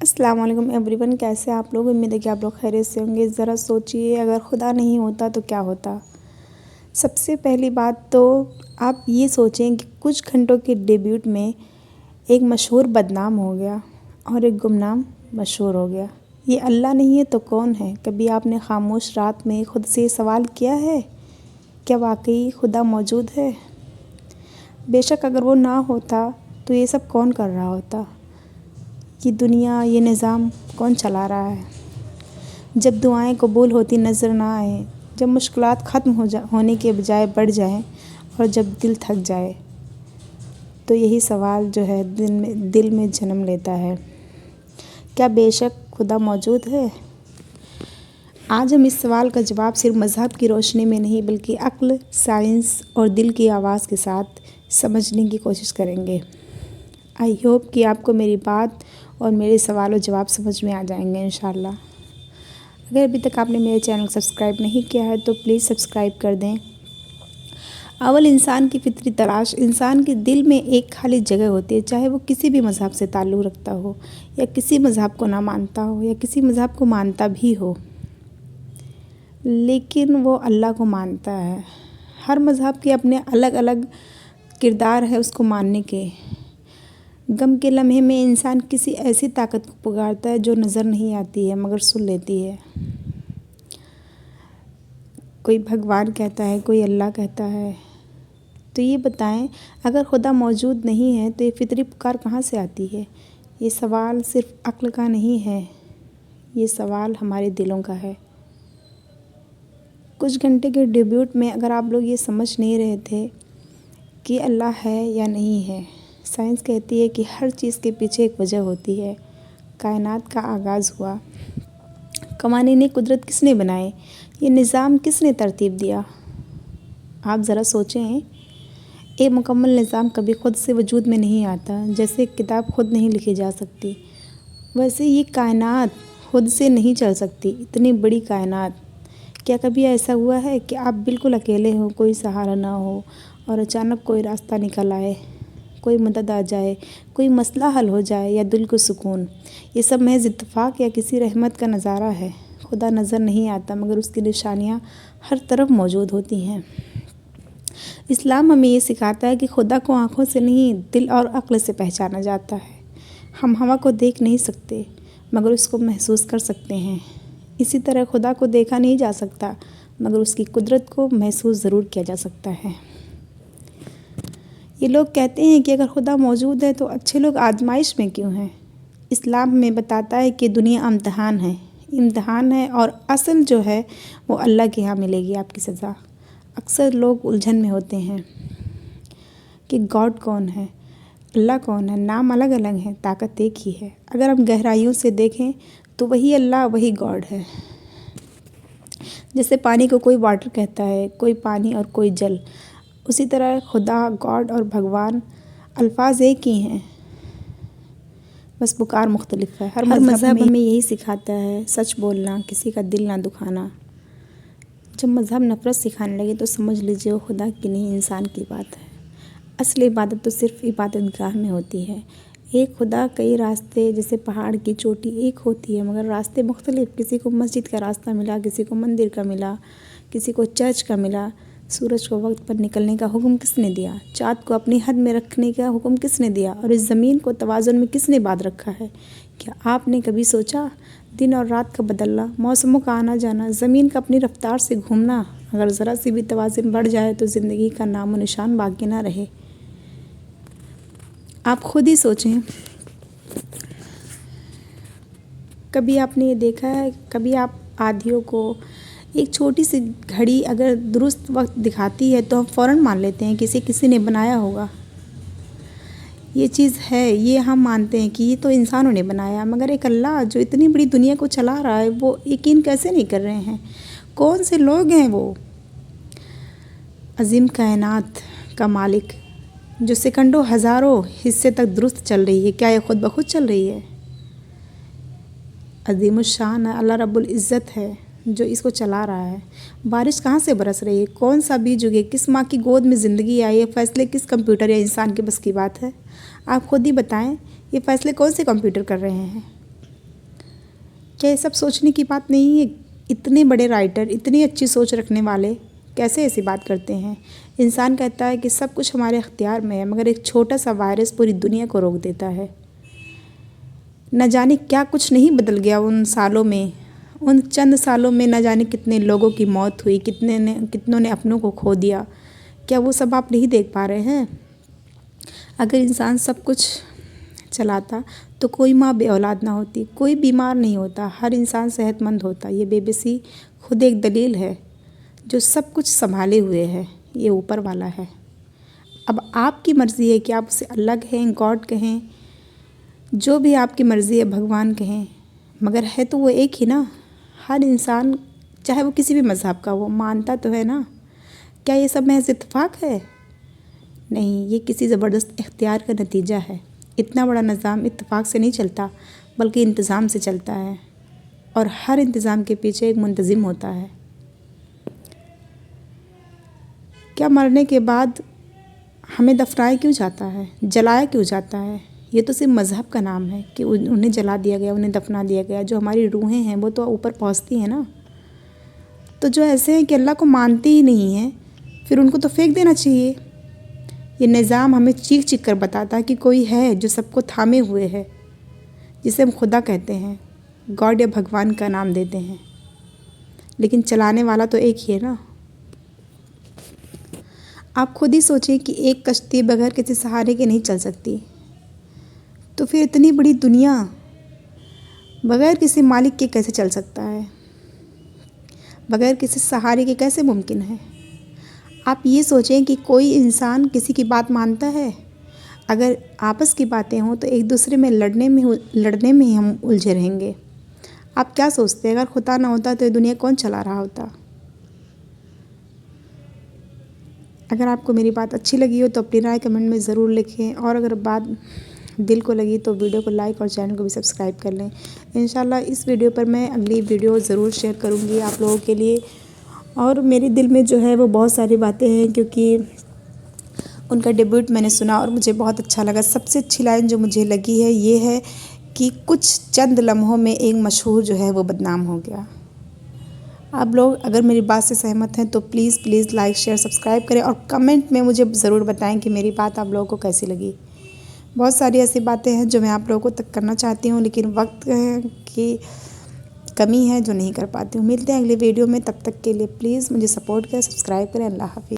السلام علیکم every one, کیسے آپ لوگ؟ امید ہے کہ آپ لوگ خیریت سے ہوں گے۔ ذرا سوچئے، اگر خدا نہیں ہوتا تو کیا ہوتا؟ سب سے پہلی بات تو آپ یہ سوچیں کہ کچھ گھنٹوں کے ڈیبیوٹ میں ایک مشہور بدنام ہو گیا اور ایک گمنام مشہور ہو گیا۔ یہ اللہ نہیں ہے تو کون ہے؟ کبھی آپ نے خاموش رات میں خود سے یہ سوال کیا ہے؟ کیا واقعی خدا موجود ہے؟ بے شک اگر وہ نہ ہوتا تو یہ سب کون کر رہا ہوتا؟ یہ دنیا، یہ نظام کون چلا رہا ہے؟ جب دعائیں قبول ہوتی نظر نہ آئیں، جب مشکلات ختم ہونے کے بجائے بڑھ جائیں اور جب دل تھک جائے، تو یہی سوال جو ہے دل میں جنم لیتا ہے، کیا بے شک خدا موجود ہے؟ آج ہم اس سوال کا جواب صرف مذہب کی روشنی میں نہیں بلکہ عقل، سائنس اور دل کی آواز کے ساتھ سمجھنے کی کوشش کریں گے۔ آئی ہوپ کہ آپ کو میری بات اور میرے سوال و جواب سمجھ میں آ جائیں گے انشاءاللہ۔ اگر ابھی تک آپ نے میرے چینل کو سبسکرائب نہیں کیا ہے تو پلیز سبسکرائب کر دیں۔ اول انسان کی فطری تلاش، انسان کے دل میں ایک خالی جگہ ہوتی ہے، چاہے وہ کسی بھی مذہب سے تعلق رکھتا ہو یا کسی مذہب کو نہ مانتا ہو یا کسی مذہب کو مانتا بھی ہو، لیکن وہ اللہ کو مانتا ہے۔ ہر مذہب کے اپنے الگ الگ کردار ہے اس کو ماننے کے۔ غم کے لمحے میں انسان کسی ایسی طاقت کو پکارتا ہے جو نظر نہیں آتی ہے مگر سن لیتی ہے۔ کوئی بھگوان کہتا ہے، کوئی اللہ کہتا ہے۔ تو یہ بتائیں، اگر خدا موجود نہیں ہے تو یہ فطری پکار کہاں سے آتی ہے؟ یہ سوال صرف عقل کا نہیں ہے، یہ سوال ہمارے دلوں کا ہے۔ کچھ گھنٹے کے ڈیبیوٹ میں اگر آپ لوگ یہ سمجھ نہیں رہے تھے کہ اللہ ہے یا نہیں ہے، سائنس کہتی ہے کہ ہر چیز کے پیچھے ایک وجہ ہوتی ہے۔ کائنات کا آغاز ہوا، قوانین قدرت کس نے بنائے، یہ نظام کس نے ترتیب دیا؟ آپ ذرا سوچیں، ایک مکمل نظام کبھی خود سے وجود میں نہیں آتا۔ جیسے ایک کتاب خود نہیں لکھی جا سکتی، ویسے یہ کائنات خود سے نہیں چل سکتی۔ اتنی بڑی کائنات، کیا کبھی ایسا ہوا ہے کہ آپ بالکل اکیلے ہوں، کوئی سہارا نہ ہو اور اچانک کوئی راستہ نکل آئے، کوئی مدد آ جائے، کوئی مسئلہ حل ہو جائے یا دل کو سکون؟ یہ سب محض اتفاق یا کسی رحمت کا نظارہ ہے؟ خدا نظر نہیں آتا مگر اس کی نشانیاں ہر طرف موجود ہوتی ہیں۔ اسلام ہمیں یہ سکھاتا ہے کہ خدا کو آنکھوں سے نہیں، دل اور عقل سے پہچانا جاتا ہے۔ ہم ہوا کو دیکھ نہیں سکتے مگر اس کو محسوس کر سکتے ہیں۔ اسی طرح خدا کو دیکھا نہیں جا سکتا مگر اس کی قدرت کو محسوس ضرور کیا جا سکتا ہے۔ یہ لوگ کہتے ہیں کہ اگر خدا موجود ہے تو اچھے لوگ آزمائش میں کیوں ہیں؟ اسلام ہمیں بتاتا ہے کہ دنیا امتحان ہے اور اصل جو ہے وہ اللہ کے ہاں ملے گی آپ کی سزا۔ اکثر لوگ الجھن میں ہوتے ہیں کہ گاڈ کون ہے، اللہ کون ہے؟ نام الگ الگ ہیں، طاقت ایک ہی ہے۔ اگر ہم گہرائیوں سے دیکھیں تو وہی اللہ، وہی گاڈ ہے۔ جیسے پانی کو کوئی واٹر کہتا ہے، کوئی پانی اور کوئی جل، اسی طرح خدا، گاڈ اور بھگوان الفاظ ایک ہی ہیں، بس پکار مختلف ہے۔ ہر مذہب ہمیں یہی سکھاتا ہے، سچ بولنا، کسی کا دل نہ دکھانا۔ جب مذہب نفرت سکھانے لگے تو سمجھ لیجیے وہ خدا کی نہیں، انسان کی بات ہے۔ اصل عبادت تو صرف عبادت گاہ میں ہوتی ہے۔ ایک خدا، کئی راستے، جیسے پہاڑ کی چوٹی ایک ہوتی ہے مگر راستے مختلف۔ کسی کو مسجد کا راستہ ملا، کسی کو مندر کا ملا، کسی کو چرچ کا ملا۔ سورج کو وقت پر نکلنے کا حکم کس نے دیا؟ چاند کو اپنی حد میں رکھنے کا حکم کس نے دیا؟ اور اس زمین کو توازن میں کس نے باندھ رکھا ہے؟ کیا آپ نے کبھی سوچا؟ دن اور رات کا بدلنا، موسموں کا آنا جانا، زمین کا اپنی رفتار سے گھومنا، اگر ذرا سی بھی توازن بڑھ جائے تو زندگی کا نام و نشان باقی نہ رہے۔ آپ خود ہی سوچیں، کبھی آپ نے یہ دیکھا ہے، کبھی آپ آدھیوں کو ایک چھوٹی سی گھڑی اگر درست وقت دکھاتی ہے تو ہم فوراً مان لیتے ہیں کہ کسی نے بنایا ہوگا۔ یہ چیز ہے، یہ ہم مانتے ہیں کہ یہ تو انسانوں نے بنایا، مگر ایک اللہ جو اتنی بڑی دنیا کو چلا رہا ہے وہ یقین کیسے نہیں کر رہے ہیں؟ کون سے لوگ ہیں وہ عظیم کائنات کا مالک جو سیکنڈوں، ہزاروں حصے تک درست چل رہی ہے؟ کیا یہ خود بخود چل رہی ہے؟ عظیم الشان اللہ رب العزت ہے جو اس کو چلا رہا ہے۔ بارش کہاں سے برس رہی ہے؟ کون سا بیج اگے؟ کس ماں کی گود میں زندگی آئی ہے؟ فیصلے کس کمپیوٹر یا انسان کے بس کی بات ہے؟ آپ خود ہی بتائیں، یہ فیصلے کون سے کمپیوٹر کر رہے ہیں؟ کیا یہ سب سوچنے کی بات نہیں ہے؟ اتنے بڑے رائٹر، اتنی اچھی سوچ رکھنے والے کیسے ایسی بات کرتے ہیں؟ انسان کہتا ہے کہ سب کچھ ہمارے اختیار میں ہے، مگر ایک چھوٹا سا وائرس پوری دنیا کو روک دیتا ہے۔ نہ جانے کیا کچھ نہیں بدل گیا ان سالوں میں، ان چند سالوں میں نہ جانے کتنے لوگوں کی موت ہوئی، کتنوں نے اپنوں کو کھو دیا۔ کیا وہ سب آپ نہیں دیکھ پا رہے ہیں؟ اگر انسان سب کچھ چلاتا تو کوئی ماں بے اولاد نہ ہوتی، کوئی بیمار نہیں ہوتا، ہر انسان صحت مند ہوتا۔ یہ بے بسی خود ایک دلیل ہے۔ جو سب کچھ سنبھالے ہوئے ہے یہ اوپر والا ہے۔ اب آپ کی مرضی ہے کہ آپ اسے اللہ کہیں، گاڈ کہیں، جو بھی آپ کی مرضی ہے، بھگوان کہیں، مگر ہے تو وہ ایک ہی نا۔ ہر انسان چاہے وہ کسی بھی مذہب کا وہ مانتا تو ہے نا۔ کیا یہ سب محض اتفاق ہے؟ نہیں، یہ کسی زبردست اختیار کا نتیجہ ہے۔ اتنا بڑا نظام اتفاق سے نہیں چلتا بلکہ انتظام سے چلتا ہے، اور ہر انتظام کے پیچھے ایک منتظم ہوتا ہے۔ کیا مرنے کے بعد ہمیں دفنایا کیوں جاتا ہے، جلایا کیوں جاتا ہے؟ یہ تو صرف مذہب کا نام ہے کہ انہیں جلا دیا گیا، انہیں دفنا دیا گیا۔ جو ہماری روحیں ہیں وہ تو اوپر پہنچتی ہیں نا۔ تو جو ایسے ہیں کہ اللہ کو مانتے ہی نہیں ہیں، پھر ان کو تو پھینک دینا چاہیے۔ یہ نظام ہمیں چیخ چیخ کر بتاتا ہے کہ کوئی ہے جو سب کو تھامے ہوئے ہے، جسے ہم خدا کہتے ہیں، گاڈ یا بھگوان کا نام دیتے ہیں، لیکن چلانے والا تو ایک ہی ہے نا۔ آپ خود ہی سوچیں کہ ایک کشتی بغیر کسی سہارے کے نہیں چل سکتی، تو پھر اتنی بڑی دنیا بغیر کسی مالک کے کیسے چل سکتا ہے؟ بغیر کسی سہارے کے کیسے ممکن ہے؟ آپ یہ سوچیں کہ کوئی انسان کسی کی بات مانتا ہے؟ اگر آپس کی باتیں ہوں تو ایک دوسرے میں لڑنے میں ہی ہم الجھے رہیں گے۔ آپ کیا سوچتے ہیں اگر خدا نہ ہوتا تو یہ دنیا کون چلا رہا ہوتا؟ اگر آپ کو میری بات اچھی لگی ہو تو اپنی رائے کمنٹ میں ضرور لکھیں، اور اگر بات دل کو لگی تو ویڈیو کو لائک اور چینل کو بھی سبسکرائب کر لیں۔ انشاءاللہ اس ویڈیو پر میں اگلی ویڈیو ضرور شیئر کروں گی آپ لوگوں کے لیے۔ اور میرے دل میں جو ہے وہ بہت ساری باتیں ہیں، کیونکہ ان کا ڈیبیوٹ میں نے سنا اور مجھے بہت اچھا لگا۔ سب سے اچھی لائن جو مجھے لگی ہے یہ ہے کہ کچھ چند لمحوں میں ایک مشہور جو ہے وہ بدنام ہو گیا۔ آپ لوگ اگر میری بات سے سہمت ہیں تو پلیز لائک شیئر سبسکرائب کریں، اور کمنٹ میں مجھے ضرور بتائیں کہ میری بات آپ لوگوں کو کیسی لگی۔ بہت ساری ایسی باتیں ہیں جو میں آپ لوگوں کو تک کرنا چاہتی ہوں، لیکن وقت کی کمی ہے جو نہیں کر پاتی ہوں۔ ملتے ہیں اگلی ویڈیو میں، تب تک کے لیے پلیز مجھے سپورٹ کریں، سبسکرائب کریں۔ اللہ حافظ۔